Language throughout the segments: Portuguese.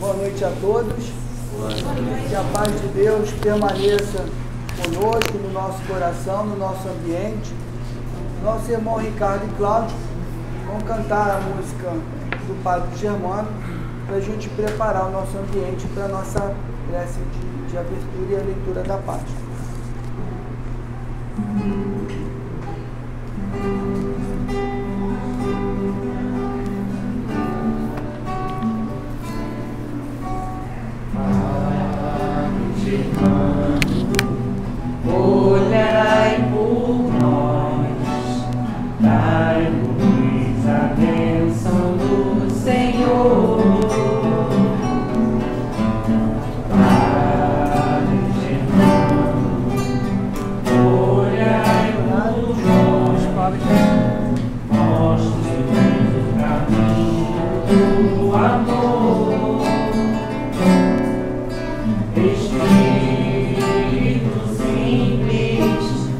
Boa noite a todos. Que a paz de Deus permaneça conosco, no nosso coração, no nosso ambiente. Nosso irmão Ricardo e Cláudio vão cantar a música do Padre Germano para a gente preparar o nosso ambiente para a nossa prece de abertura e a leitura da página. Olhai por nós, dai-nos a bênção do Senhor. Padre Germano, olhai por nós, mostre-nos o caminho do amor.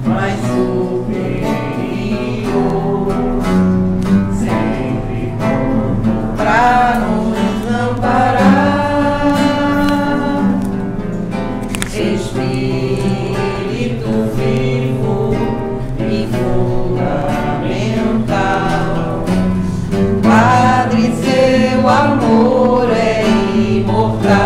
Mas superior, sempre pronto pra nos amparar. Espírito vivo e fundamental, Padre, seu amor é imortal.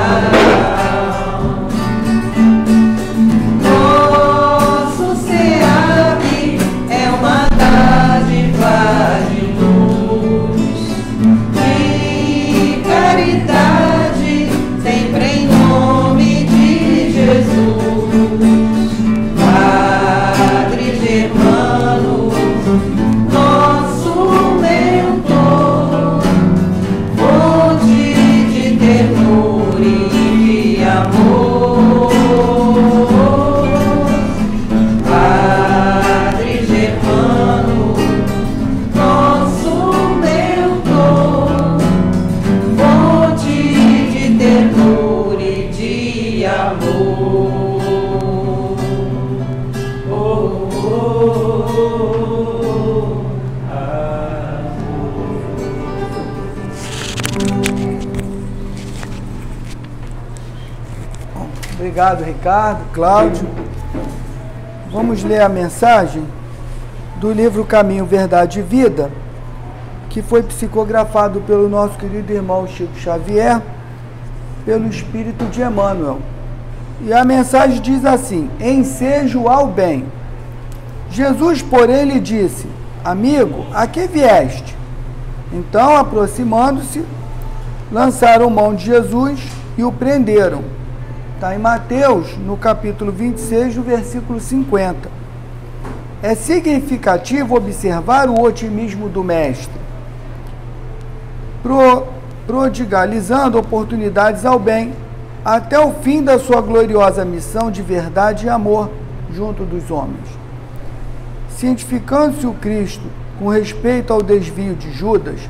Obrigado, Ricardo, Cláudio. Vamos ler a mensagem do livro Caminho, Verdade e Vida, que foi psicografado pelo nosso querido irmão Chico Xavier, pelo Espírito de Emmanuel. E a mensagem diz assim: ensejo ao bem. Jesus, porém, lhe disse: amigo, a que vieste? Então, aproximando-se, lançaram mão de Jesus e o prenderam. Está em Mateus, no capítulo 26, no versículo 50. É significativo observar o otimismo do Mestre, prodigalizando oportunidades ao bem, até o fim da sua gloriosa missão de verdade e amor junto dos homens. Cientificando-se o Cristo com respeito ao desvio de Judas,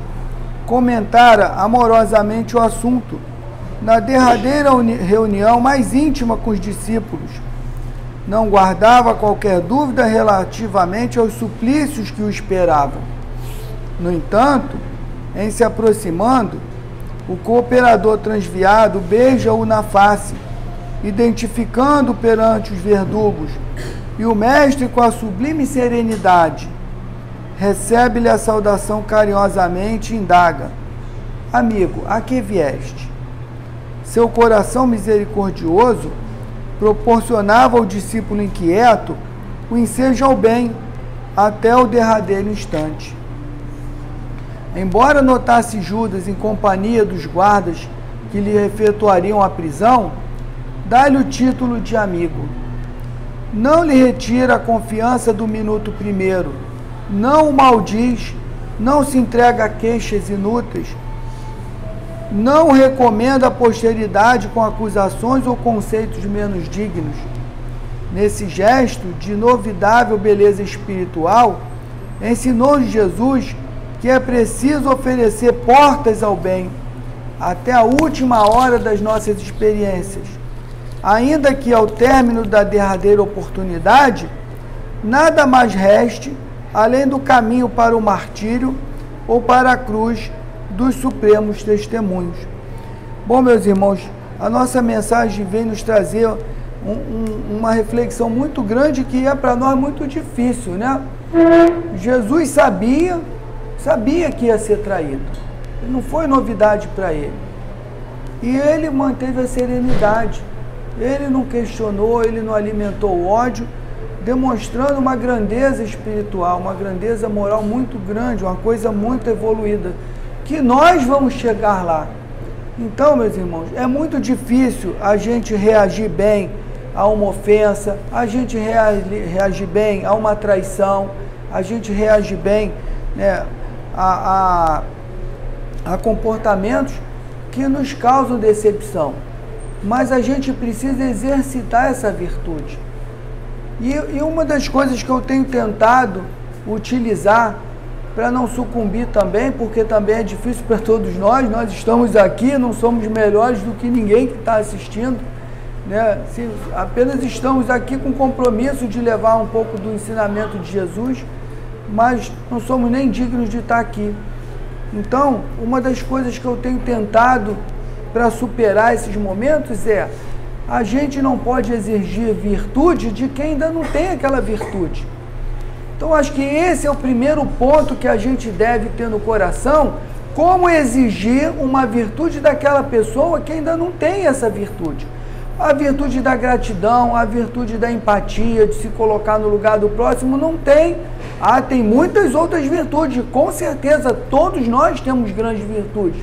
comentara amorosamente o assunto na derradeira reunião mais íntima com os discípulos. Não guardava qualquer dúvida relativamente aos suplícios que o esperavam. No entanto, em se aproximando, o cooperador transviado beija-o na face, identificando perante os verdugos, e o mestre, com a sublime serenidade, recebe-lhe a saudação carinhosamente e indaga: amigo, a que vieste? Seu coração misericordioso proporcionava ao discípulo inquieto o ensejo ao bem até o derradeiro instante. Embora notasse Judas em companhia dos guardas que lhe efetuariam a prisão, dá-lhe o título de amigo. Não lhe retira a confiança do minuto primeiro, não o maldiz, não se entrega a queixas inúteis, não recomenda a posteridade com acusações ou conceitos menos dignos. Nesse gesto de inovidável beleza espiritual, ensinou-nos Jesus que é preciso oferecer portas ao bem, até a última hora das nossas experiências, ainda que ao término da derradeira oportunidade, nada mais reste além do caminho para o martírio ou para a cruz dos supremos testemunhos. Bom, meus irmãos, a nossa mensagem vem nos trazer uma reflexão muito grande que é para nós muito difícil, né? Jesus sabia que ia ser traído. Não foi novidade para ele. E ele manteve a serenidade. Ele não questionou, ele não alimentou o ódio, demonstrando uma grandeza espiritual, uma grandeza moral muito grande, uma coisa muito evoluída, que nós vamos chegar lá. Então, meus irmãos, é muito difícil a gente reagir bem a uma ofensa, a gente reagir bem a uma traição, a gente reagir bem, né, a comportamentos que nos causam decepção. Mas a gente precisa exercitar essa virtude. E uma das coisas que eu tenho tentado utilizar para não sucumbir também, porque também é difícil para todos nós estamos aqui, não somos melhores do que ninguém que está assistindo, né? Apenas estamos aqui com o compromisso de levar um pouco do ensinamento de Jesus, mas não somos nem dignos de estar aqui. Então, uma das coisas que eu tenho tentado para superar esses momentos é: a gente não pode exigir virtude de quem ainda não tem aquela virtude. Então, acho que esse é o primeiro ponto que a gente deve ter no coração: como exigir uma virtude daquela pessoa que ainda não tem essa virtude. A virtude da gratidão, a virtude da empatia, de se colocar no lugar do próximo, não tem. Tem muitas outras virtudes, com certeza todos nós temos grandes virtudes,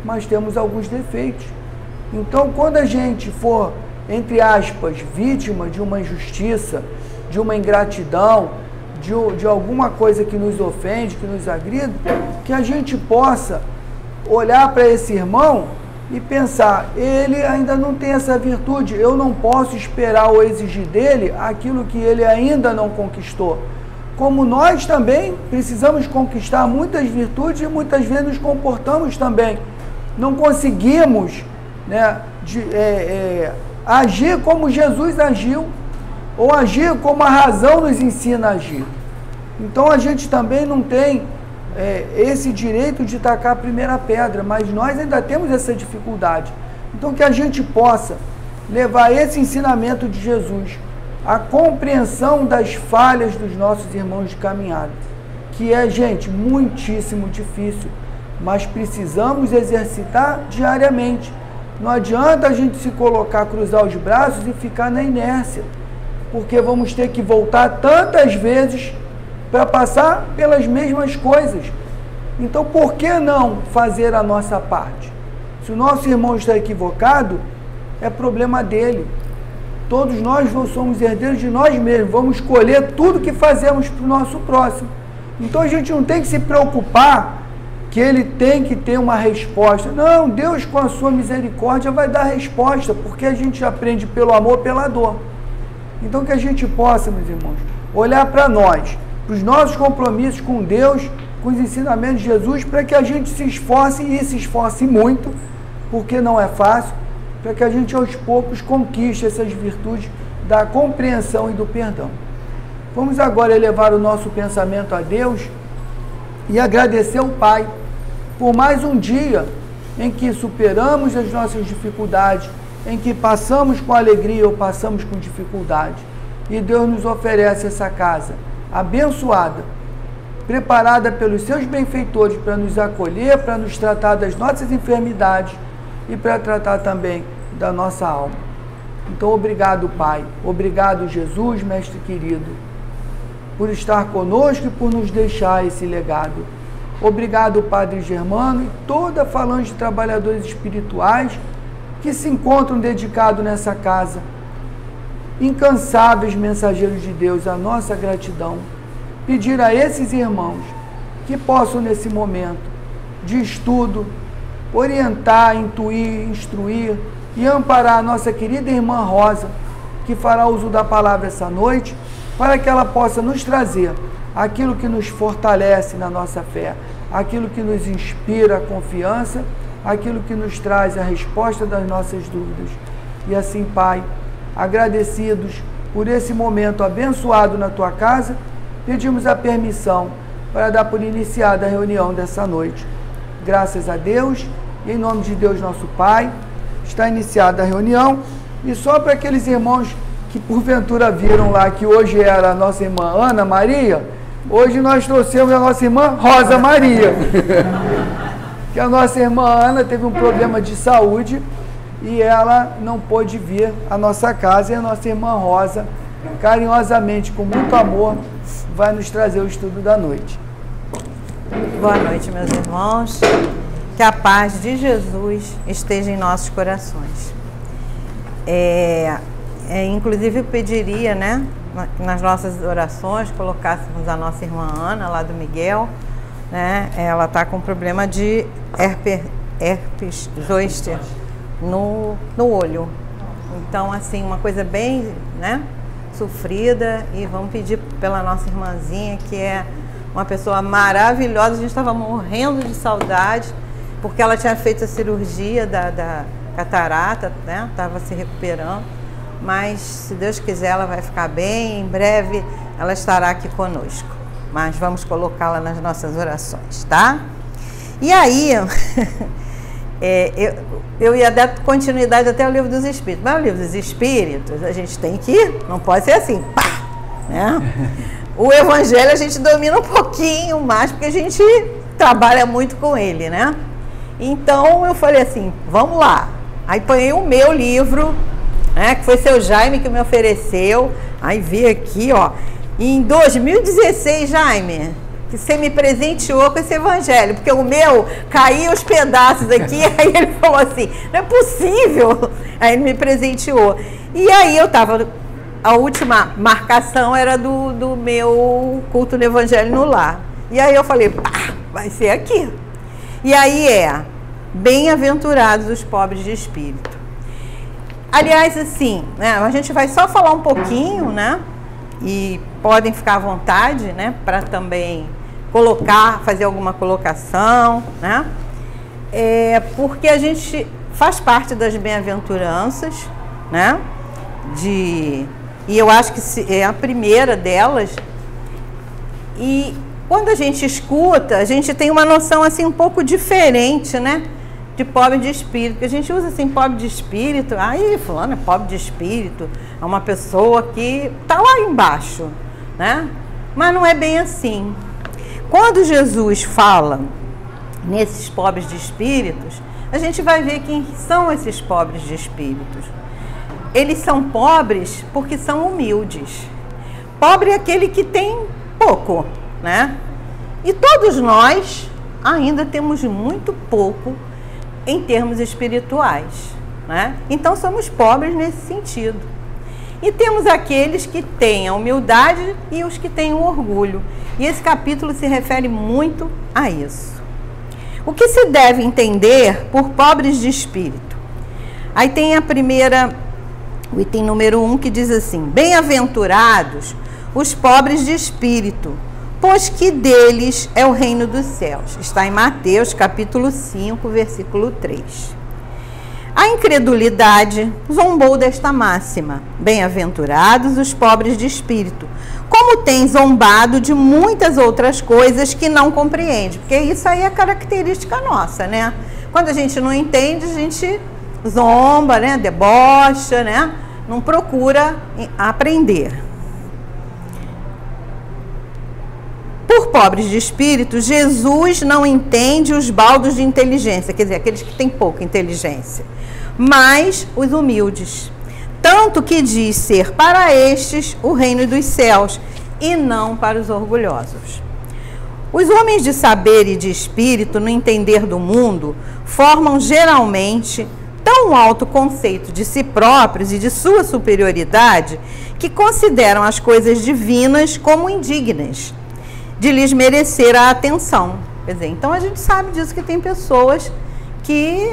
mas temos alguns defeitos. Então, quando a gente for, entre aspas, vítima de uma injustiça, de uma ingratidão, de alguma coisa que nos ofende, que nos agride, que a gente possa olhar para esse irmão e pensar: ele ainda não tem essa virtude, eu não posso esperar ou exigir dele aquilo que ele ainda não conquistou. Como nós também precisamos conquistar muitas virtudes e muitas vezes nos comportamos também. Não conseguimos, né, agir como Jesus agiu, ou agir como a razão nos ensina a agir. Então a gente também não tem esse direito de tacar a primeira pedra, mas nós ainda temos essa dificuldade. Então que a gente possa levar esse ensinamento de Jesus, a compreensão das falhas dos nossos irmãos de caminhada, que é, gente, muitíssimo difícil, mas precisamos exercitar diariamente. Não adianta a gente se colocar, cruzar os braços e ficar na inércia, porque vamos ter que voltar tantas vezes para passar pelas mesmas coisas. Então, por que não fazer a nossa parte? Se o nosso irmão está equivocado, é problema dele. Todos nós somos herdeiros de nós mesmos, vamos colher tudo que fazemos para o nosso próximo. Então, a gente não tem que se preocupar que ele tem que ter uma resposta. Não, Deus, com a sua misericórdia, vai dar a resposta, porque a gente aprende pelo amor, pela dor. Então, que a gente possa, meus irmãos, olhar para nós, para os nossos compromissos com Deus, com os ensinamentos de Jesus, para que a gente se esforce, e se esforce muito, porque não é fácil, para que a gente aos poucos conquiste essas virtudes da compreensão e do perdão. Vamos agora elevar o nosso pensamento a Deus e agradecer ao Pai por mais um dia em que superamos as nossas dificuldades, em que passamos com alegria ou passamos com dificuldade. E Deus nos oferece essa casa abençoada, preparada pelos seus benfeitores para nos acolher, para nos tratar das nossas enfermidades e para tratar também da nossa alma. Então, obrigado, Pai. Obrigado, Jesus, Mestre querido, por estar conosco e por nos deixar esse legado. Obrigado, Padre Germano e toda a falange de trabalhadores espirituais que se encontram dedicados nessa casa. Incansáveis mensageiros de Deus, a nossa gratidão. Pedir a esses irmãos que possam, nesse momento de estudo, orientar, intuir, instruir e amparar a nossa querida irmã Rosa, que fará uso da palavra essa noite, para que ela possa nos trazer aquilo que nos fortalece na nossa fé, aquilo que nos inspira a confiança, aquilo que nos traz a resposta das nossas dúvidas. E assim, Pai, agradecidos por esse momento abençoado na Tua casa, pedimos a permissão para dar por iniciada a reunião dessa noite. Graças a Deus E em nome de Deus, nosso Pai, está iniciada a reunião. E só para aqueles irmãos que porventura viram lá que hoje era a nossa irmã Ana Maria, hoje nós trouxemos a nossa irmã Rosa Maria. Que a nossa irmã Ana teve um problema de saúde e ela não pôde vir à nossa casa, e a nossa irmã Rosa, carinhosamente, com muito amor, vai nos trazer o estudo da noite. Boa noite, meus irmãos. Que a paz de Jesus esteja em nossos corações. Inclusive eu pediria, né, nas nossas orações, colocássemos a nossa irmã Ana, lá do Miguel, né? Ela está com problema de herpes zoster no olho. Então, assim, uma coisa bem, né, sofrida, e vamos pedir pela nossa irmãzinha, que é uma pessoa maravilhosa. A gente estava morrendo de saudade, porque ela tinha feito a cirurgia da catarata, né? Estava se recuperando, mas se Deus quiser ela vai ficar bem, em breve ela estará aqui conosco. Mas vamos colocá-la nas nossas orações, tá? E aí, eu ia dar continuidade até o Livro dos Espíritos, mas o Livro dos Espíritos a gente tem que ir, não pode ser assim, pá, né? O Evangelho a gente domina um pouquinho mais, porque a gente trabalha muito com ele, né? Então eu falei assim, vamos lá. Aí ponhei o meu livro, né, que foi seu Jaime que me ofereceu. Aí vi aqui, ó, em 2016, Jaime, que você me presenteou com esse Evangelho, porque o meu caiu os pedaços aqui. Aí ele falou assim, não é possível. Aí ele me presenteou. E aí eu tava, a última marcação era do meu culto do Evangelho no lar. E aí eu falei, pá, vai ser aqui. E aí bem-aventurados os pobres de espírito. Aliás, assim, né, a gente vai só falar um pouquinho, né, e podem ficar à vontade, né, para também fazer alguma colocação, né, porque a gente faz parte das bem-aventuranças, né, e eu acho que é a primeira delas. E quando a gente escuta, a gente tem uma noção assim um pouco diferente, né, de pobre de espírito, porque a gente usa assim, pobre de espírito, aí fulano é pobre de espírito, é uma pessoa que está lá embaixo, né? Mas não é bem assim. Quando Jesus fala nesses pobres de espíritos, a gente vai ver quem são esses pobres de espíritos. Eles são pobres porque são humildes. Pobre é aquele que tem pouco, né? E todos nós ainda temos muito pouco em termos espirituais, né? Então somos pobres nesse sentido. E temos aqueles que têm a humildade e os que têm o orgulho. E esse capítulo se refere muito a isso. O que se deve entender por pobres de espírito? Aí tem o item número 1, que diz assim: bem-aventurados os pobres de espírito, pois que deles é o reino dos céus. Está em Mateus, capítulo 5, versículo 3. A incredulidade zombou desta máxima: bem-aventurados os pobres de espírito, como tem zombado de muitas outras coisas que não compreende. Porque isso aí é característica nossa, né? Quando a gente não entende, a gente zomba, né? Debocha, né? Não procura aprender. Por pobres de espírito, Jesus não entende os baldos de inteligência, quer dizer, aqueles que têm pouca inteligência, mas os humildes. Tanto que diz ser para estes o reino dos céus, e não para os orgulhosos. Os homens de saber e de espírito, no entender do mundo, formam geralmente tão alto conceito de si próprios e de sua superioridade, que consideram as coisas divinas como indignas de lhes merecer a atenção. Quer dizer, então a gente sabe disso, que tem pessoas que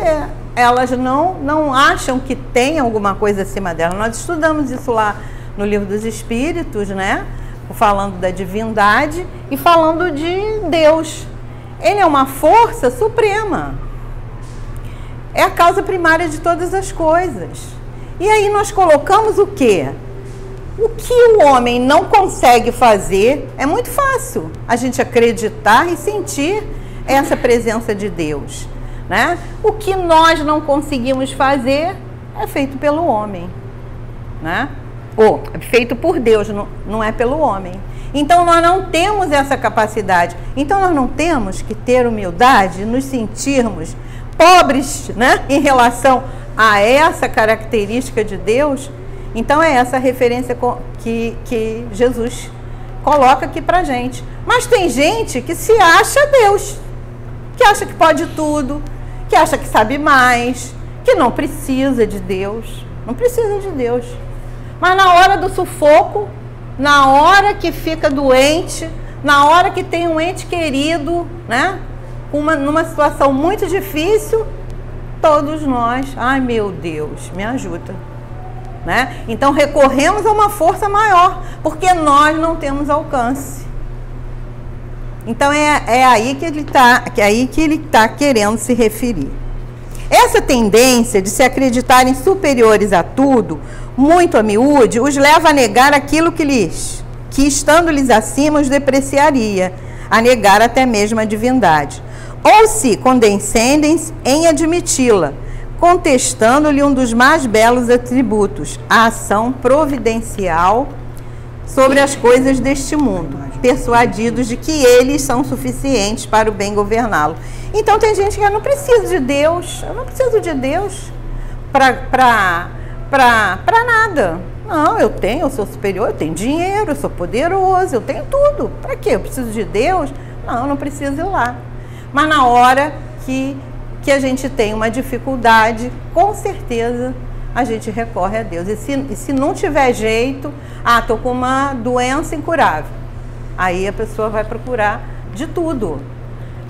elas não acham que tem alguma coisa acima delas. Nós estudamos isso lá no Livro dos Espíritos, né? Falando da divindade e falando de Deus. Ele é uma força suprema. É a causa primária de todas as coisas. E aí nós colocamos o quê? O que o homem não consegue fazer é muito fácil a gente acreditar e sentir essa presença de Deus. né? O que nós não conseguimos fazer é feito pelo homem, né? Ou feito por Deus, não é pelo homem. Então nós não temos essa capacidade. Então nós não temos que ter humildade, nos sentirmos pobres, né, em relação a essa característica de Deus. Então é essa referência que Jesus coloca aqui pra gente. Mas tem gente que se acha Deus, que acha que pode tudo, que acha que sabe mais, que não precisa de Deus. Não precisa de Deus. Mas na hora do sufoco, na hora que fica doente, na hora que tem um ente querido, né, numa situação muito difícil, todos nós, ai meu Deus, me ajuda, né? Então recorremos a uma força maior, porque nós não temos alcance. Então é aí que ele tá querendo se referir. Essa tendência de se acreditarem superiores a tudo, muito a miúde, os leva a negar aquilo que estando-lhes acima, os depreciaria, a negar até mesmo a divindade. Ou se condescendem em admiti-la, contestando-lhe um dos mais belos atributos, a ação providencial sobre as coisas deste mundo, persuadidos de que eles são suficientes para o bem governá-lo. Então tem gente que eu não preciso de Deus, eu não preciso de Deus para nada. Não, eu sou superior, eu tenho dinheiro, eu sou poderoso, eu tenho tudo. Para quê? Eu preciso de Deus? Não, eu não preciso ir lá. Mas na hora que a gente tem uma dificuldade, com certeza a gente recorre a Deus. E se não tiver jeito, estou com uma doença incurável. Aí a pessoa vai procurar de tudo.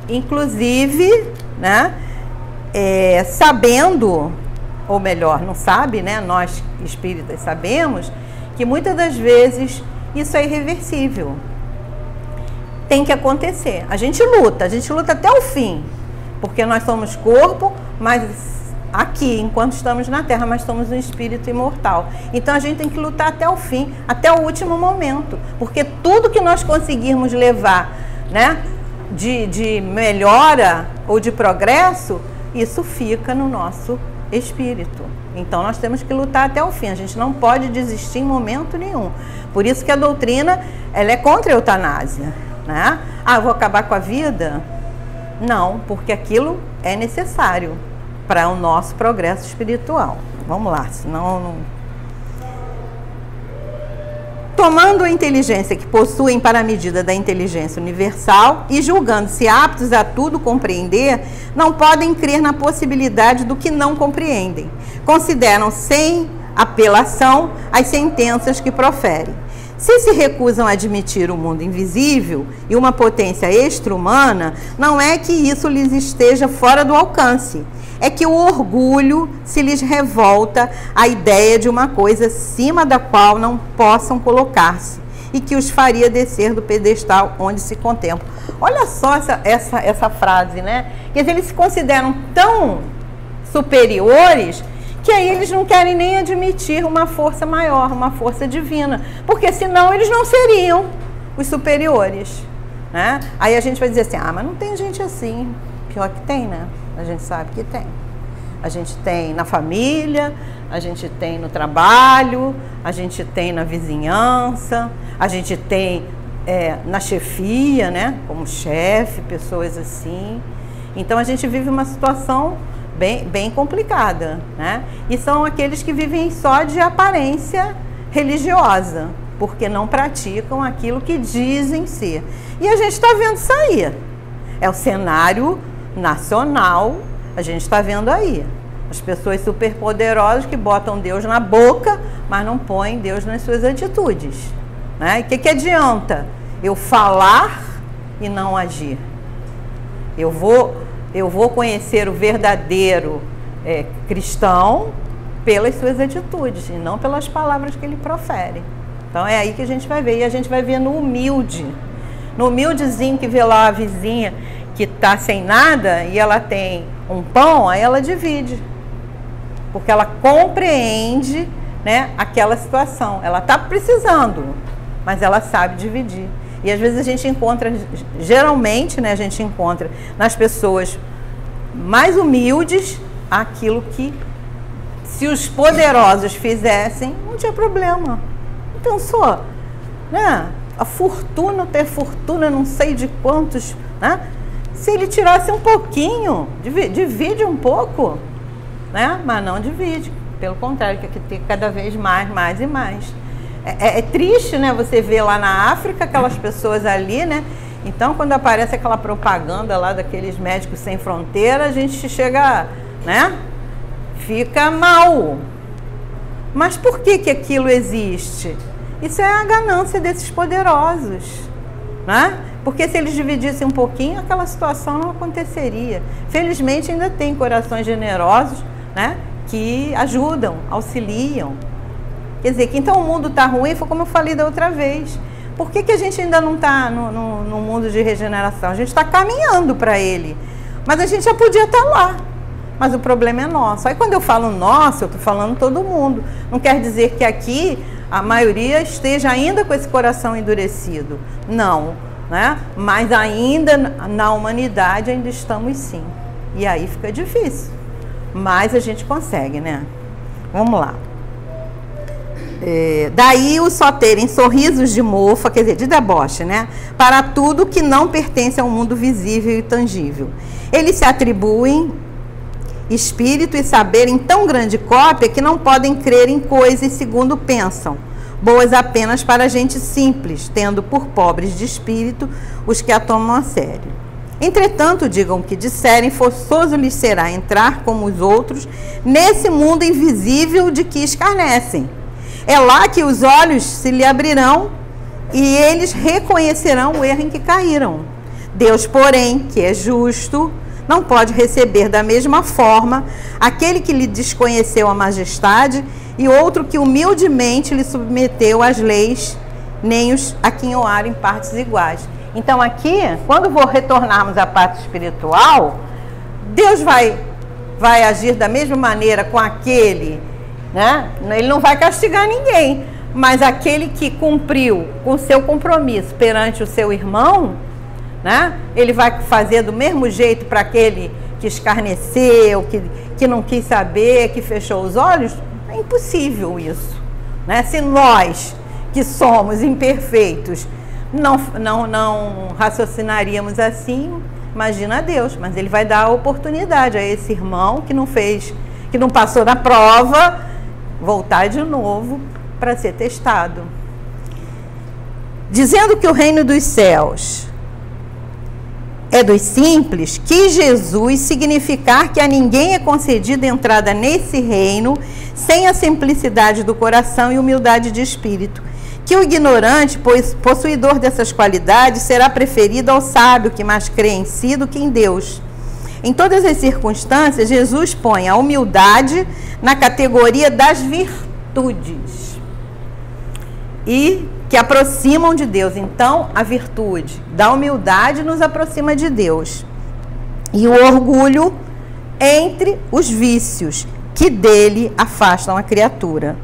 Inclusive, né, sabendo, ou melhor, não sabe, né, nós espíritas sabemos, que muitas das vezes isso é irreversível. Tem que acontecer. A gente luta até o fim, porque nós somos corpo, mas aqui, enquanto estamos na Terra, mas somos um espírito imortal. Então a gente tem que lutar até o fim, até o último momento, porque tudo que nós conseguirmos levar, né, de melhora ou de progresso, isso fica no nosso espírito. Então nós temos que lutar até o fim, a gente não pode desistir em momento nenhum. Por isso que a doutrina, ela é contra a eutanásia, né? Eu vou acabar com a vida? Não, porque aquilo é necessário para o nosso progresso espiritual. Vamos lá, senão não... Tomando a inteligência que possuem para a medida da inteligência universal e julgando-se aptos a tudo compreender, não podem crer na possibilidade do que não compreendem. Consideram sem apelação as sentenças que proferem. Se recusam a admitir o mundo invisível e uma potência extra-humana, não é que isso lhes esteja fora do alcance. É que o orgulho se lhes revolta à ideia de uma coisa acima da qual não possam colocar-se e que os faria descer do pedestal onde se contemplam. Olha só essa frase, né? Quer dizer, eles se consideram tão superiores que aí eles não querem nem admitir uma força maior, uma força divina, porque senão eles não seriam os superiores, né? Aí a gente vai dizer assim, mas não tem gente assim. Pior que tem, né? A gente sabe que tem. A gente tem na família, a gente tem no trabalho, a gente tem na vizinhança, a gente tem na chefia, né? Como chefe, pessoas assim. Então a gente vive uma situação bem complicada, né? E são aqueles que vivem só de aparência religiosa, porque não praticam aquilo que dizem ser. E a gente está vendo isso aí. É o cenário nacional, a gente está vendo aí. As pessoas superpoderosas que botam Deus na boca, mas não põem Deus nas suas atitudes, né? E o que adianta eu falar e não agir? Eu vou conhecer o verdadeiro cristão pelas suas atitudes e não pelas palavras que ele profere. Então é aí que a gente vai ver. E a gente vai ver no humilde. No humildezinho que vê lá a vizinha que está sem nada e ela tem um pão, aí ela divide. Porque ela compreende, né, aquela situação. Ela está precisando, mas ela sabe dividir. E às vezes a gente encontra, geralmente, né, a gente encontra nas pessoas mais humildes àquilo que, se os poderosos fizessem, não tinha problema. Não pensou, né? A fortuna, ter fortuna, não sei de quantos, né? Se ele tirasse um pouquinho, divide um pouco, né? Mas não divide, pelo contrário, quer ter cada vez mais e mais. É triste, né? Você vê lá na África aquelas pessoas ali, né? Então, quando aparece aquela propaganda lá daqueles médicos sem fronteira, a gente chega, né? Fica mal. Mas por que aquilo existe? Isso é a ganância desses poderosos, né? Porque se eles dividissem um pouquinho, aquela situação não aconteceria. Felizmente ainda tem corações generosos, né? Que ajudam, auxiliam. Quer dizer, que então o mundo está ruim, foi como eu falei da outra vez. Por que a gente ainda não está no mundo de regeneração? A gente está caminhando para ele, mas a gente já podia estar lá. Mas o problema é nosso. Aí quando eu falo nosso, eu estou falando todo mundo. Não quer dizer que aqui a maioria esteja ainda com esse coração endurecido. Não, né? Mas ainda na humanidade ainda estamos sim. E aí fica difícil. Mas a gente consegue, né? Vamos lá. Daí os só terem sorrisos de mofa, quer dizer, de deboche, né? Para tudo que não pertence ao mundo visível e tangível. Eles se atribuem espírito e saber em tão grande cópia que não podem crer em coisas segundo pensam, boas apenas para gente simples, tendo por pobres de espírito os que a tomam a sério. Entretanto, digam que disserem, forçoso lhes será entrar como os outros nesse mundo invisível de que escarnecem. É lá que os olhos se lhe abrirão e eles reconhecerão o erro em que caíram. Deus, porém, que é justo, não pode receber da mesma forma aquele que lhe desconheceu a majestade e outro que humildemente lhe submeteu às leis, nem os aquinhoar em partes iguais. Então aqui, quando retornarmos à parte espiritual, Deus vai agir da mesma maneira com aquele, né? Ele não vai castigar ninguém, mas aquele que cumpriu com o seu compromisso perante o seu irmão, né? Ele vai fazer do mesmo jeito para aquele que escarneceu, que não quis saber, que fechou os olhos. É impossível isso, né? Se nós, que somos imperfeitos, não raciocinaríamos assim, imagina Deus. Mas ele vai dar a oportunidade a esse irmão que não passou na prova, voltar de novo para ser testado. Dizendo que o reino dos céus é dos simples, quis Jesus significar que a ninguém é concedida entrada nesse reino sem a simplicidade do coração e humildade de espírito. Que o ignorante, pois possuidor dessas qualidades, será preferido ao sábio que mais crê em si do que em Deus. Em todas as circunstâncias, Jesus põe a humildade na categoria das virtudes e que aproximam de Deus. Então, a virtude da humildade nos aproxima de Deus. E o orgulho entre os vícios que dele afastam a criatura.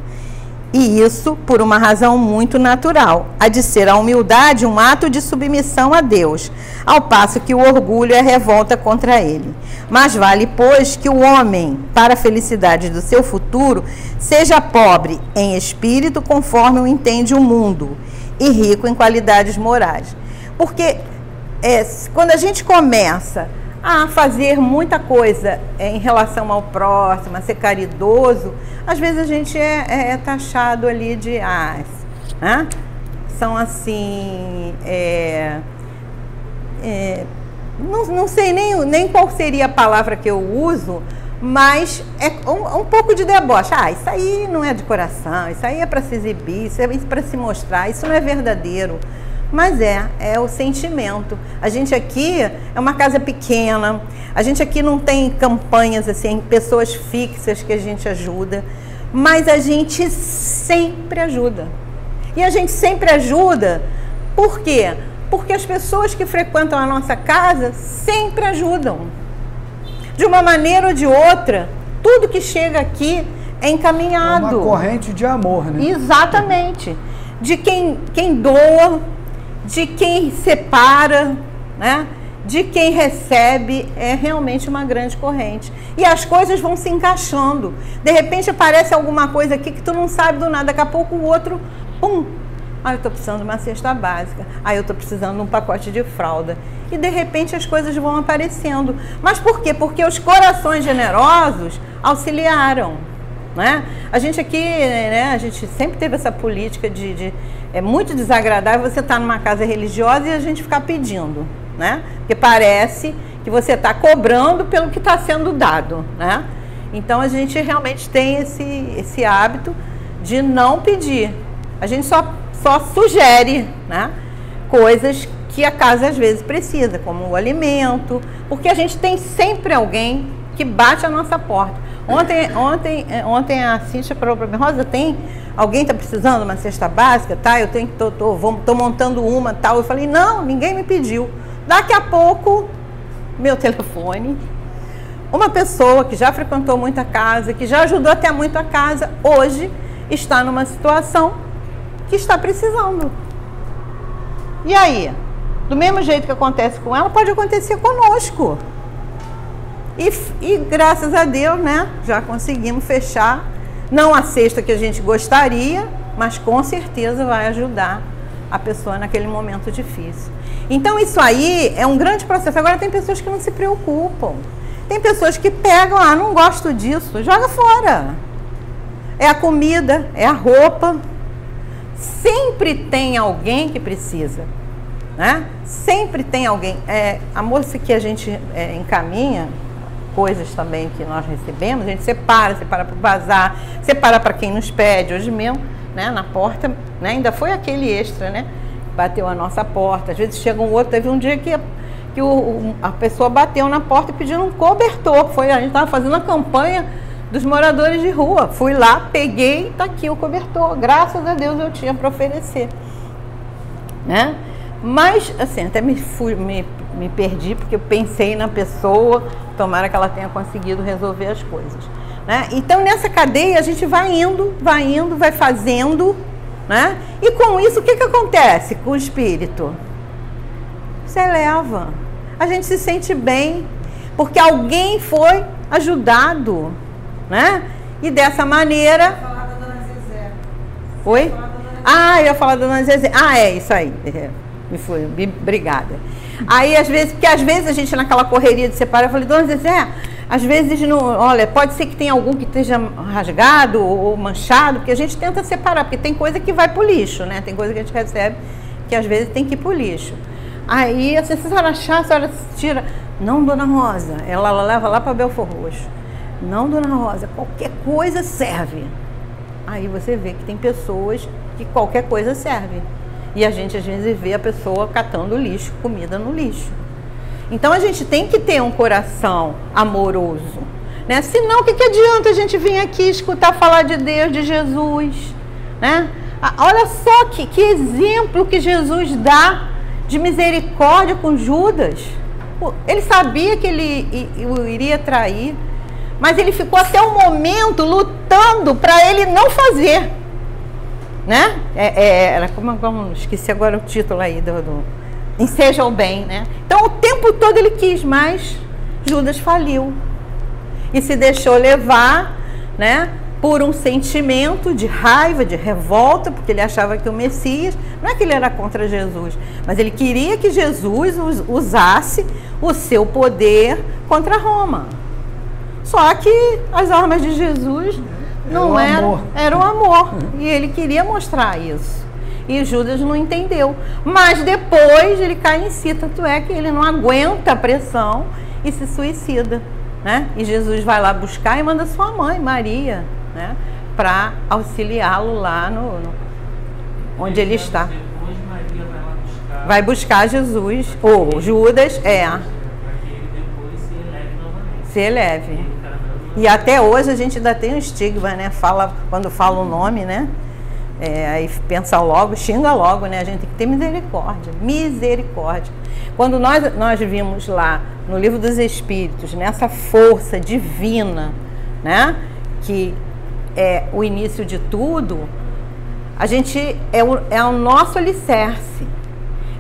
E isso por uma razão muito natural, a de ser a humildade um ato de submissão a Deus, ao passo que o orgulho é revolta contra ele. Mas vale, pois, que o homem, para a felicidade do seu futuro, seja pobre em espírito, conforme o entende o mundo, e rico em qualidades morais. Porque quando a gente começa a fazer muita coisa em relação ao próximo, a ser caridoso, às vezes a gente é taxado ali de né? São assim, não sei nem qual seria a palavra que eu uso, mas é um pouco de deboche. Isso aí não é de coração, isso aí é para se exibir, isso é para se mostrar, isso não é verdadeiro. Mas é o sentimento. A gente aqui é uma casa pequena, a gente aqui não tem campanhas assim, pessoas fixas que a gente ajuda, mas a gente sempre ajuda. E a gente sempre ajuda, por quê? Porque as pessoas que frequentam a nossa casa sempre ajudam. De uma maneira ou de outra, tudo que chega aqui é encaminhado. É uma corrente de amor, né? Exatamente. De quem doa, de quem separa, né? de quem recebe é realmente uma grande corrente. E as coisas vão se encaixando. De repente aparece alguma coisa aqui que tu não sabe do nada. Daqui a pouco o outro, pum! Ah, eu estou precisando de uma cesta básica. Ah, eu estou precisando de um pacote de fralda. E de repente as coisas vão aparecendo. Mas por quê? Porque os corações generosos auxiliaram. Né? A gente aqui, né, a gente sempre teve essa política é muito desagradável você estar numa casa religiosa e a gente ficar pedindo. Né? Porque parece que você está cobrando pelo que está sendo dado, né? Então a gente realmente tem esse hábito de não pedir. A gente só sugere, né, coisas que a casa às vezes precisa, como o alimento, porque a gente tem sempre alguém que bate a nossa porta. Ontem a Cíntia falou para mim: Rosa, alguém está precisando de uma cesta básica? Tá, eu tô montando uma, tal. Eu falei: não, ninguém me pediu. Daqui a pouco, meu telefone, uma pessoa que já frequentou muita casa, que já ajudou até muito a casa, hoje está numa situação que está precisando. E aí? Do mesmo jeito que acontece com ela, pode acontecer conosco. E graças a Deus, né, já conseguimos fechar, não a cesta que a gente gostaria, mas com certeza vai ajudar a pessoa naquele momento difícil. Então isso aí é um grande processo. Agora tem pessoas que não se preocupam. Tem pessoas que pegam, não gosto disso, joga fora. É a comida, é a roupa. Sempre tem alguém que precisa, né? Sempre tem alguém. A moça que a gente encaminha, coisas também que nós recebemos, a gente separa para o bazar, separa para quem nos pede. Hoje mesmo, né, na porta, né, ainda foi aquele extra, né? Bateu a nossa porta. Às vezes chega um outro. Teve um dia que a pessoa bateu na porta e pediu um cobertor. A gente estava fazendo a campanha dos moradores de rua. Fui lá, peguei, está aqui o cobertor. Graças a Deus eu tinha para oferecer, né? Mas, assim, até me perdi, porque eu pensei na pessoa, tomara que ela tenha conseguido resolver as coisas, né? Então, nessa cadeia, a gente vai indo, vai fazendo, né? E com isso, o que acontece com o espírito? Se eleva. A gente se sente bem, porque alguém foi ajudado, né? E dessa maneira... Eu ia falar da Dona Zezé. Oi? Eu ia falar da Dona Zezé. É isso aí. Obrigada. Aí, às vezes a gente naquela correria de separar, eu falei: Dona Zezé, às vezes não, olha, pode ser que tenha algum que esteja rasgado ou manchado, porque a gente tenta separar, porque tem coisa que vai pro lixo, né? Tem coisa que a gente recebe que às vezes tem que ir pro lixo. Aí, se a senhora achar, a senhora tira. Não, Dona Rosa, ela leva lá para Belfor Roxo. Não, Dona Rosa, qualquer coisa serve. Aí você vê que tem pessoas que qualquer coisa serve. E a gente às vezes vê a pessoa catando lixo, comida no lixo. Então a gente tem que ter um coração amoroso, né? Senão, o que adianta a gente vir aqui escutar falar de Deus, de Jesus, né? Olha só que exemplo que Jesus dá de misericórdia com Judas. Ele sabia que ele o iria trair, mas ele ficou até o momento lutando para ele não fazer, né? Esqueci agora o título aí do Enseja o Bem, né? Então o tempo todo ele quis, mas Judas faliu e se deixou levar, né, por um sentimento de raiva, de revolta, porque ele achava que o Messias, não é que ele era contra Jesus, mas ele queria que Jesus usasse o seu poder contra Roma. Só que as armas de Jesus não eram, era o amor, e ele queria mostrar isso. E Judas não entendeu. Mas depois ele cai em si, tanto é que ele não aguenta a pressão e se suicida, né? E Jesus vai lá buscar e manda sua mãe, Maria, né, para auxiliá-lo lá onde ele está. Depois Maria vai lá buscar. Vai buscar Jesus, ou Judas, Para que ele depois se eleve novamente. se eleve. E até hoje a gente ainda tem um estigma, né? Quando fala o nome, né? Aí pensa logo, xinga logo, né? A gente tem que ter misericórdia. Misericórdia. Quando nós vimos lá no Livro dos Espíritos, nessa força divina, né? Que é o início de tudo, a gente é o nosso alicerce.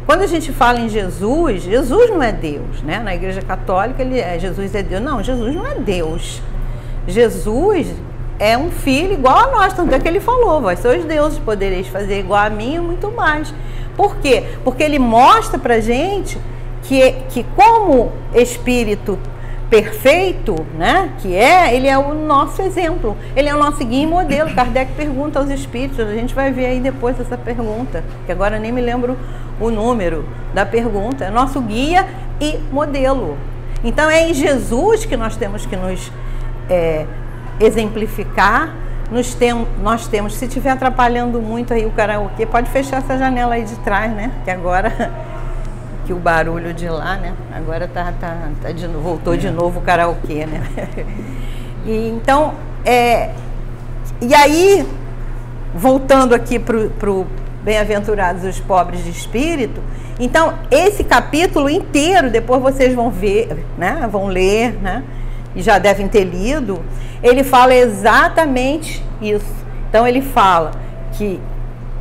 Quando a gente fala em Jesus, Jesus não é Deus, né? Na Igreja Católica Jesus é Deus. Não, Jesus não é Deus. Jesus é um filho igual a nós, tanto é que ele falou, vós sois deuses, podereis fazer igual a mim e muito mais. Por quê? Porque ele mostra pra gente que como Espírito perfeito, né, ele é o nosso exemplo, ele é o nosso guia e modelo. Kardec pergunta aos espíritos, a gente vai ver aí depois essa pergunta, que agora nem me lembro o número da pergunta, é nosso guia e modelo. Então é em Jesus que nós temos que nos exemplificar, nós temos, se estiver atrapalhando muito aí o karaokê, pode fechar essa janela aí de trás, né, que agora... que o barulho de lá, né? Agora voltou de novo o karaokê, né? E então, e aí, voltando aqui para o Bem-aventurados os pobres de espírito, então, esse capítulo inteiro, depois vocês vão ver, né? Vão ler, né? E já devem ter lido, ele fala exatamente isso. Então, ele fala que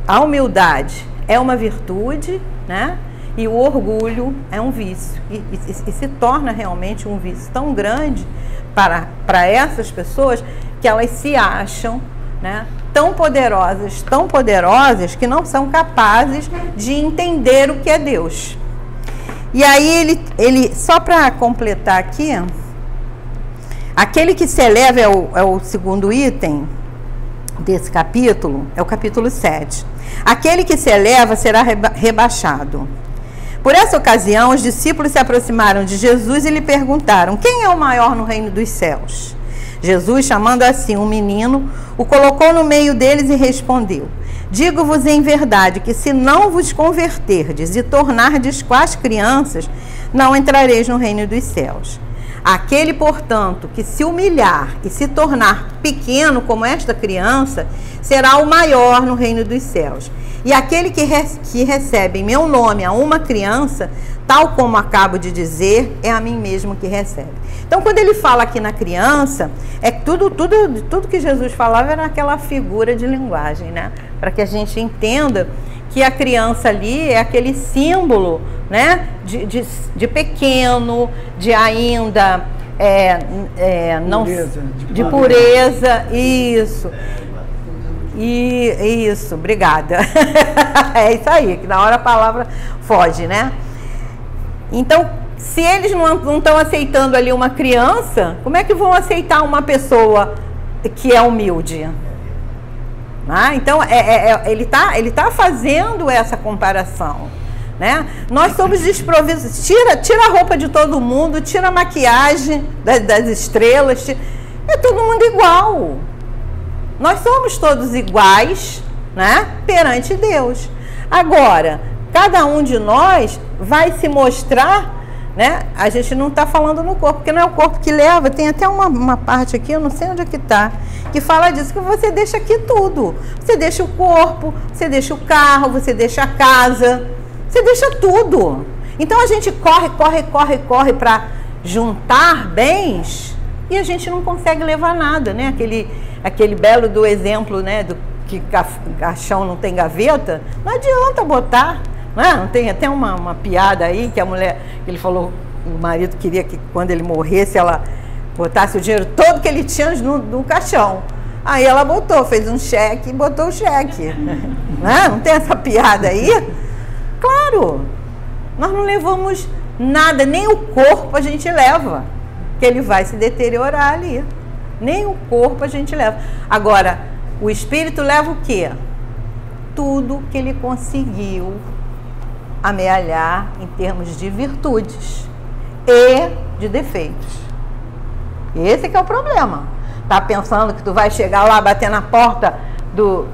a humildade é uma virtude, né? E o orgulho é um vício, e se torna realmente um vício tão grande para essas pessoas que elas se acham, né, tão poderosas que não são capazes de entender o que é Deus. E aí ele só para completar aqui, aquele que se eleva é o segundo item desse capítulo, é o capítulo 7. Aquele que se eleva será rebaixado. Por essa ocasião, os discípulos se aproximaram de Jesus e lhe perguntaram: quem é o maior no reino dos céus? Jesus, chamando assim um menino, o colocou no meio deles e respondeu: digo-vos em verdade que se não vos converterdes e tornardes quais crianças, não entrareis no reino dos céus. Aquele, portanto, que se humilhar e se tornar pequeno como esta criança, será o maior no reino dos céus. E aquele que recebe em meu nome a uma criança, tal como acabo de dizer, é a mim mesmo que recebe. Então, quando ele fala aqui na criança, tudo que Jesus falava era aquela figura de linguagem, né? Para que a gente entenda que a criança ali é aquele símbolo, né? De pequeno, de ainda não, de pureza, isso. Isso, obrigada. É isso aí, que na hora a palavra foge, né? Então, se eles não estão aceitando ali uma criança, como é que vão aceitar uma pessoa que é humilde? Ah, então, ele tá fazendo essa comparação, né? Nós somos desprovidos. Tira a roupa de todo mundo, tira a maquiagem das estrelas, é todo mundo igual. Nós somos todos iguais, né, perante Deus. Agora, cada um de nós vai se mostrar, né? A gente não está falando no corpo, porque não é o corpo que leva. Tem até uma parte aqui, eu não sei onde é que está, que fala disso, que você deixa aqui tudo. Você deixa o corpo, você deixa o carro, você deixa a casa, você deixa tudo. Então a gente corre para juntar bens e a gente não consegue levar nada, né? Aquele belo do exemplo, né, do que caixão não tem gaveta, não adianta botar, né? Não tem até uma piada aí que a mulher, ele falou, o marido queria que quando ele morresse ela botasse o dinheiro todo que ele tinha no caixão. Aí ela fez um cheque e botou o cheque. Né? Não tem essa piada aí? Claro, nós não levamos nada, nem o corpo a gente leva, que ele vai se deteriorar ali. Nem o corpo a gente leva. Agora, o espírito leva o quê? Tudo que ele conseguiu amealhar em termos de virtudes e de defeitos. Esse que é o problema. Tá pensando que tu vai chegar lá, bater na porta do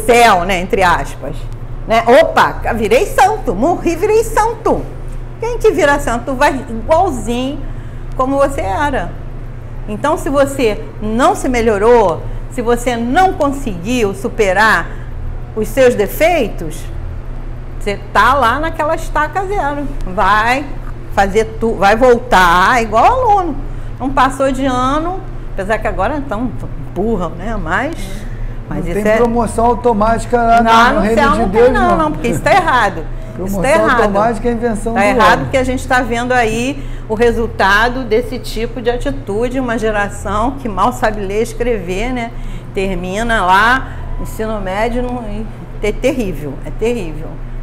céu, né, entre aspas, né? Opa, virei santo, morri, virei santo. Quem que vira santo? Tu vai igualzinho como você era. Então, se você não se melhorou, se você não conseguiu superar os seus defeitos, você tá lá naquela estaca zero. Vai fazer tudo, vai voltar igual aluno. Não passou de ano, apesar que agora estão empurram, né? Mas não isso tem promoção automática lá no reino de Deus, não, porque isso está errado. Isso está Promoção errado. automática é a invenção do Está errado homem. porque a gente está vendo aí o resultado desse tipo de atitude, uma geração que mal sabe ler e escrever, né? Termina lá, ensino médio, é terrível,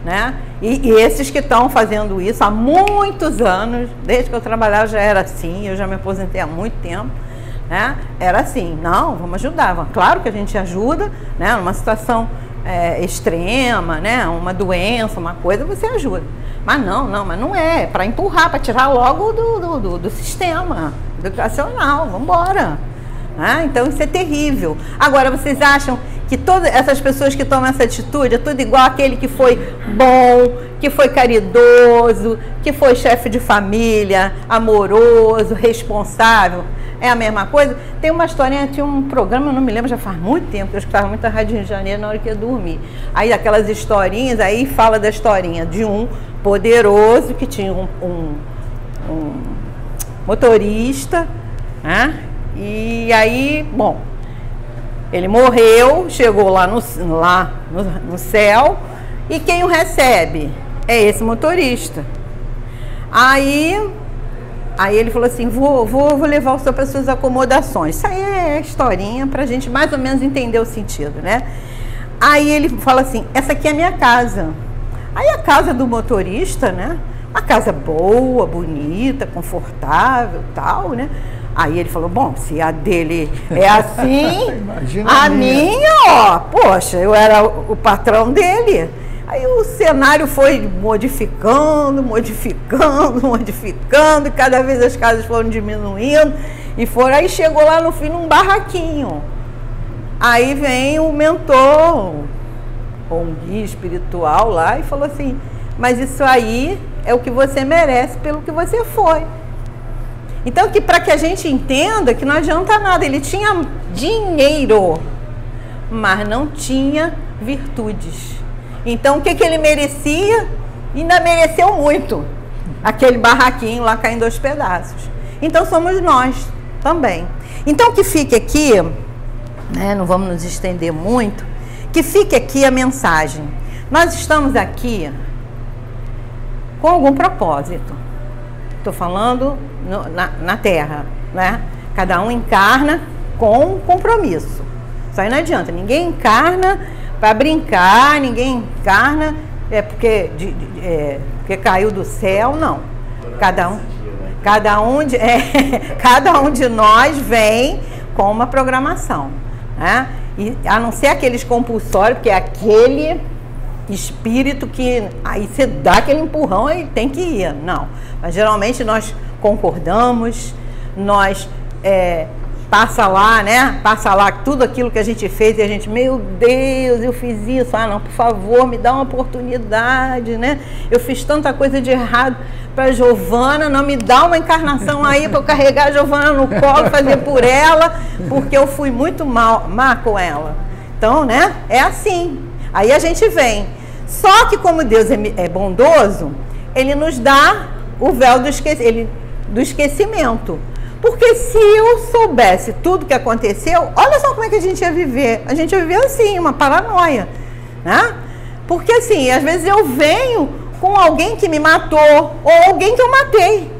né? E esses que estão fazendo isso há muitos anos, desde que eu trabalhava já era assim, eu já me aposentei há muito tempo, né? Era assim, não, vamos ajudar, claro que a gente ajuda, né? Numa situação extrema, né? Uma doença, uma coisa, você ajuda. Mas não é para empurrar, para tirar logo do sistema educacional, vamos embora. Então isso é terrível. Agora, vocês acham que todas essas pessoas que tomam essa atitude é tudo igual aquele que foi bom, que foi caridoso, que foi chefe de família, amoroso, responsável? É a mesma coisa? Tem uma historinha, tinha um programa, eu não me lembro, já faz muito tempo, que eu escutava muito a Rádio Rio de Janeiro na hora que ia dormir. Aí aquelas historinhas, aí fala da historinha de um poderoso que tinha um motorista, né? E aí, bom, ele morreu, chegou lá no céu, e quem o recebe? É esse motorista. Aí ele falou assim, vou levar o senhor para suas acomodações. Isso aí é historinha para a gente mais ou menos entender o sentido, né? Aí ele fala assim, essa aqui é a minha casa. Aí a casa do motorista, né? Uma casa boa, bonita, confortável, tal, né? Aí ele falou, bom, se a dele é assim, a minha, ó, poxa, eu era o patrão dele. Aí o cenário foi modificando, e cada vez as casas foram diminuindo, aí chegou lá no fim num barraquinho. Aí vem o mentor, ou um guia espiritual lá, e falou assim, mas isso aí é o que você merece pelo que você foi. Então, para que a gente entenda que não adianta nada, ele tinha dinheiro, mas não tinha virtudes. Então, o que ele merecia? Ainda mereceu muito. Aquele barraquinho lá caindo aos pedaços. Então, somos nós também. Então, que fique aqui, né, não vamos nos estender muito, que fique aqui a mensagem. Nós estamos aqui com algum propósito. Estou falando na Terra, né? Cada um encarna com compromisso. Isso aí não adianta. Ninguém encarna para brincar, ninguém encarna porque caiu do céu, não. Cada um de nós vem com uma programação, né? E, a não ser aqueles compulsórios, porque é aquele espírito que aí você dá aquele empurrão e tem que ir. Não. Mas geralmente nós concordamos, nós passa lá, né? Passa lá tudo aquilo que a gente fez e a gente, meu Deus, eu fiz isso. Ah, não, por favor, me dá uma oportunidade, né? Eu fiz tanta coisa de errado para Giovana, não me dá uma encarnação aí para eu carregar a Giovana no colo, fazer por ela, porque eu fui muito má com ela. Então, né? É assim. Aí a gente vem. Só que como Deus é bondoso, Ele nos dá o véu do esquecimento. Porque se eu soubesse tudo que aconteceu, olha só como é que a gente ia viver. A gente ia viver assim, uma paranoia, né? Porque assim, às vezes eu venho com alguém que me matou ou alguém que eu matei.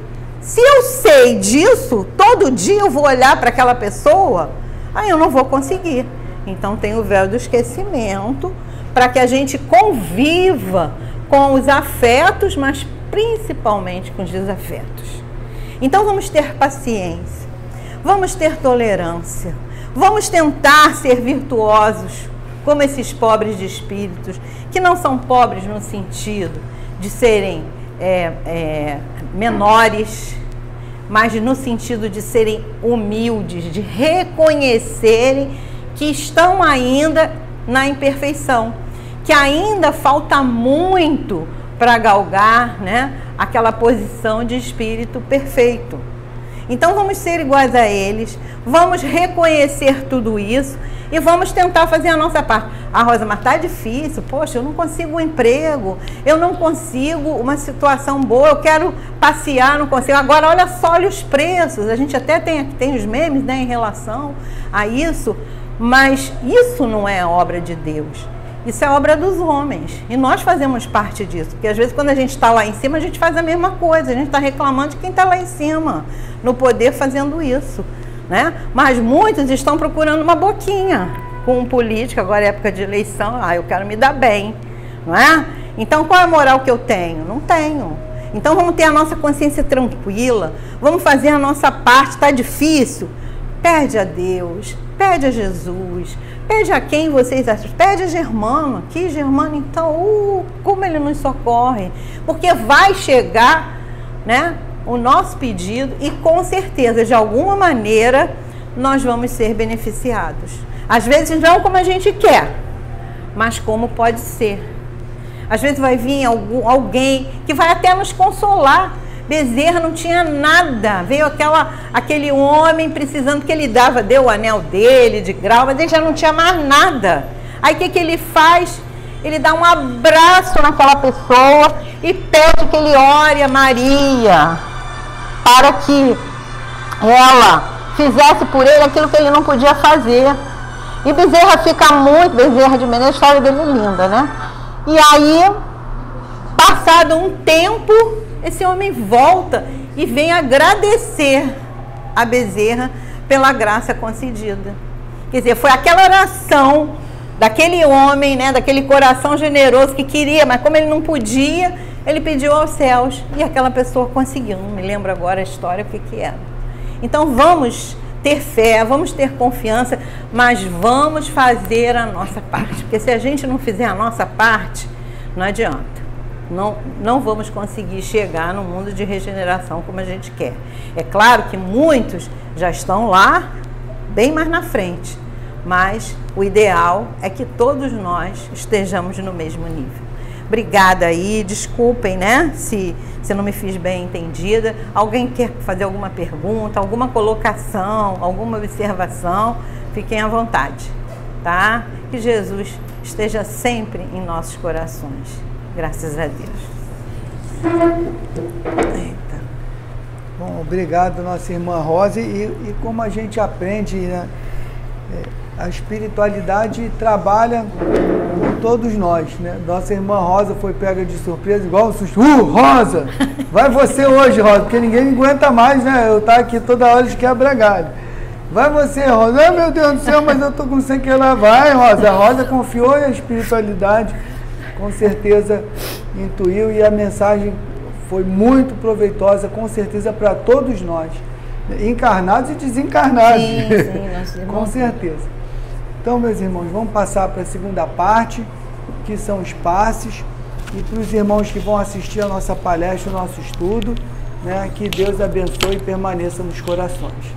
Se eu sei disso, todo dia eu vou olhar para aquela pessoa, aí eu não vou conseguir. Então tem o véu do esquecimento para que a gente conviva com os afetos, mas principalmente com os desafetos. Então vamos ter paciência, vamos ter tolerância, vamos tentar ser virtuosos como esses pobres de espíritos, que não são pobres no sentido de serem menores, mas no sentido de serem humildes, de reconhecerem que estão ainda na imperfeição, que ainda falta muito para galgar, né, aquela posição de espírito perfeito. Então vamos ser iguais a eles, vamos reconhecer tudo isso e vamos tentar fazer a nossa parte. Ah, Rosa, mas tá difícil, poxa, eu não consigo um emprego, eu não consigo uma situação boa, eu quero passear, não consigo. Agora olha só, olha os preços, a gente até tem os memes, né, em relação a isso, mas isso não é obra de Deus. Isso é obra dos homens. E nós fazemos parte disso. Porque às vezes quando a gente está lá em cima, a gente faz a mesma coisa. A gente está reclamando de quem está lá em cima, no poder, fazendo isso, né? Mas muitos estão procurando uma boquinha com um político. Agora é época de eleição. Eu quero me dar bem, não é? Então qual é a moral que eu tenho? Não tenho. Então vamos ter a nossa consciência tranquila. Vamos fazer a nossa parte. Está difícil? Pede a Deus. Pede a Jesus. Pede a quem vocês acham? Pede a Germano. Que Germano, então, como ele nos socorre. Porque vai chegar, né, o nosso pedido e com certeza, de alguma maneira, nós vamos ser beneficiados. Às vezes não como a gente quer, mas como pode ser. Às vezes vai vir alguém que vai até nos consolar. Bezerra não tinha nada, veio aquele homem precisando que ele deu o anel dele de grau, mas ele já não tinha mais nada. Aí o que ele faz? Ele dá um abraço naquela pessoa e pede que ele ore a Maria para que ela fizesse por ele aquilo que ele não podia fazer. E Bezerra fica muito, Bezerra de Menezes, a história dele é linda, né? E aí, passado um tempo, esse homem volta e vem agradecer a Bezerra pela graça concedida. Quer dizer, foi aquela oração daquele homem, né, daquele coração generoso que queria, mas como ele não podia, ele pediu aos céus e aquela pessoa conseguiu. Não me lembro agora a história, o que era. Então vamos ter fé, vamos ter confiança, mas vamos fazer a nossa parte. Porque se a gente não fizer a nossa parte, não adianta. Não vamos conseguir chegar no mundo de regeneração como a gente quer. É claro que muitos já estão lá, bem mais na frente, mas o ideal é que todos nós estejamos no mesmo nível. Obrigada aí, desculpem, né, se não me fiz bem entendida. Alguém quer fazer alguma pergunta, alguma colocação, alguma observação, fiquem à vontade, tá? Que Jesus esteja sempre em nossos corações. Graças a Deus. Eita. Bom, obrigado, nossa irmã Rosa. E como a gente aprende, né, a espiritualidade trabalha com todos nós, né? Nossa irmã Rosa foi pega de surpresa, igual o susto. Rosa! Vai você hoje, Rosa, porque ninguém me aguenta mais, né? Eu estou aqui toda hora de quebra galho. Vai você, Rosa. Ah, meu Deus do céu, mas eu estou com sem que ela vai, Rosa. A Rosa confiou na espiritualidade. Com certeza intuiu e a mensagem foi muito proveitosa, com certeza para todos nós, encarnados e desencarnados. Sim, com certeza. Então, meus irmãos, vamos passar para a segunda parte, que são os passes, e para os irmãos que vão assistir a nossa palestra, o nosso estudo, né, que Deus abençoe e permaneça nos corações.